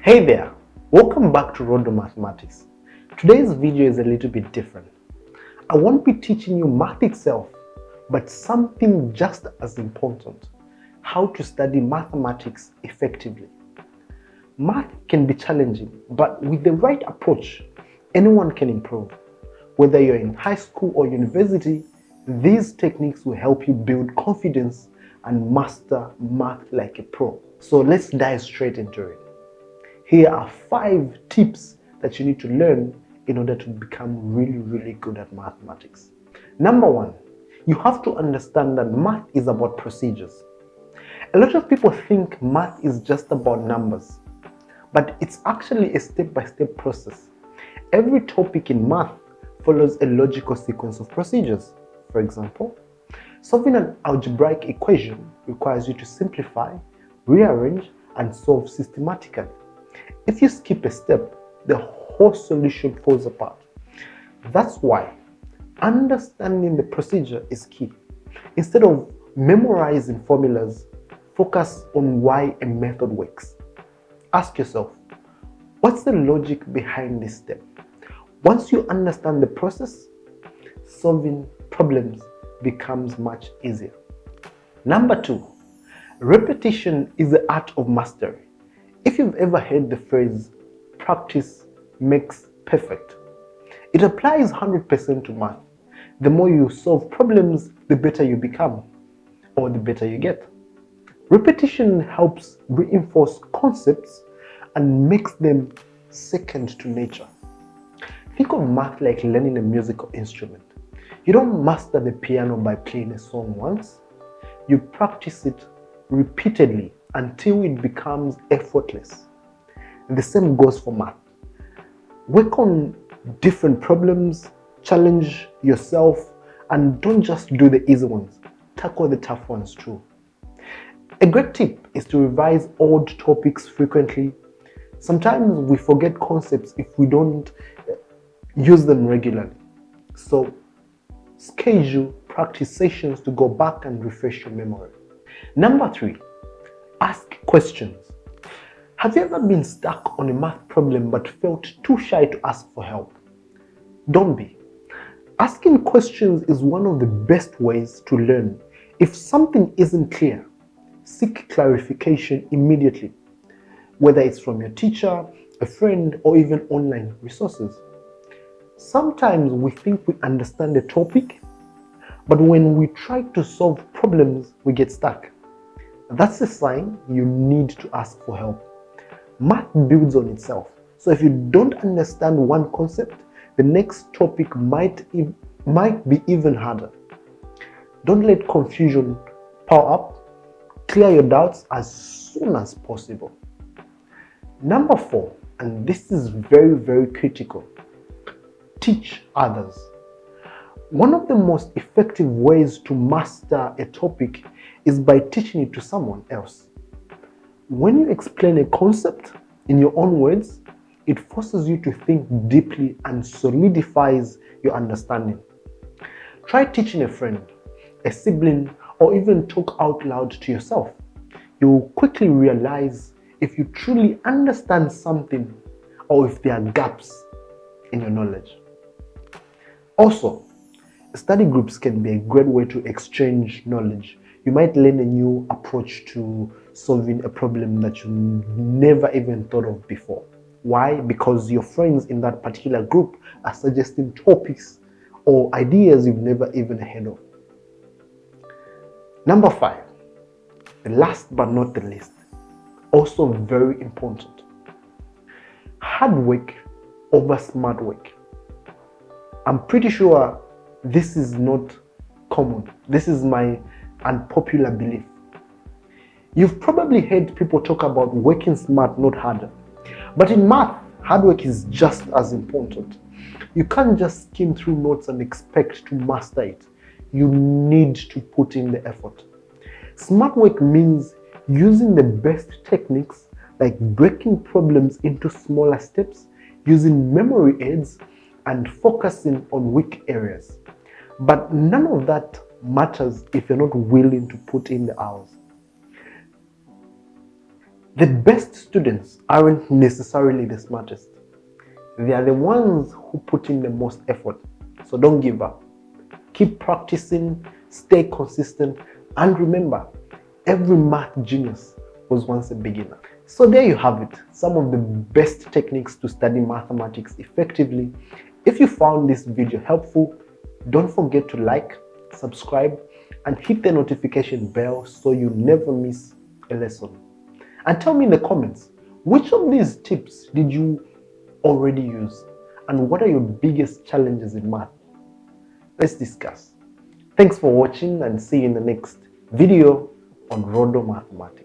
Hey there, welcome back to Rodo Mathematics. Today's video is a little bit different. I won't be teaching you math itself, but something just as important: how to study mathematics effectively. Math can be challenging, but with the right approach, anyone can improve. Whether you're in high school or university, these techniques will help you build confidence and master math like a pro. So let's dive straight into it. Here are 5 tips that you need to learn in order to become really good at mathematics. Number 1, you have to understand that math is about procedures. A lot of people think math is just about numbers, but it's actually a step-by-step process. Every topic in math follows a logical sequence of procedures. For example, solving an algebraic equation requires you to simplify, rearrange, and solve systematically. If you skip a step, the whole solution falls apart. That's why understanding the procedure is key. Instead of memorizing formulas, focus on why a method works. Ask yourself, what's the logic behind this step? Once you understand the process, solving problems becomes much easier. Number 2, repetition is the art of mastery. If you've ever heard the phrase, practice makes perfect, it applies 100% to math. The more you solve problems, the better you become, or the better you get. Repetition helps reinforce concepts and makes them second to nature. Think of math like learning a musical instrument. You don't master the piano by playing a song once. You practice it repeatedly until it becomes effortless. The same goes for math. Work on different problems, challenge yourself, and don't just do the easy ones. Tackle the tough ones too. A great tip is to revise old topics frequently. Sometimes we forget concepts if we don't use them regularly. So schedule practice sessions to go back and refresh your memory. Number 3, ask questions. Have you ever been stuck on a math problem but felt too shy to ask for help? Don't be. Asking questions is one of the best ways to learn. If something isn't clear, seek clarification immediately, whether it's from your teacher, a friend, or even online resources. Sometimes we think we understand the topic, but when we try to solve problems, we get stuck. That's a sign you need to ask for help. Math builds on itself. So if you don't understand one concept, the next topic might be even harder. Don't let confusion pile up. Clear your doubts as soon as possible. Number 4, and this is very critical, teach others. One of the most effective ways to master a topic is by teaching it to someone else. When you explain a concept in your own words, it forces you to think deeply and solidifies your understanding. Try teaching a friend, a sibling, or even talk out loud to yourself. You will quickly realize if you truly understand something or if there are gaps in your knowledge. Also, study groups can be a great way to exchange knowledge. You might learn a new approach to solving a problem that you never even thought of before. Why? Because your friends in that particular group are suggesting topics or ideas you've never even heard of. Number 5, last but not the least, also very important, hard work over smart work. I'm pretty sure this is not common. This is my unpopular belief. You've probably heard people talk about working smart, not harder. But in math, hard work is just as important. You can't just skim through notes and expect to master it. You need to put in the effort. Smart work means using the best techniques like breaking problems into smaller steps, using memory aids, and focusing on weak areas. But none of that matters if you're not willing to put in the hours. The best students aren't necessarily the smartest. They are the ones who put in the most effort. So don't give up. Keep practicing, stay consistent, and remember, every math genius was once a beginner. So there you have it, some of the best techniques to study mathematics effectively. If you found this video helpful, don't forget to like, subscribe, and hit the notification bell so you never miss a lesson. And tell me in the comments, which of these tips did you already use? And what are your biggest challenges in math? Let's discuss. Thanks for watching and see you in the next video on Rodo Mathematics.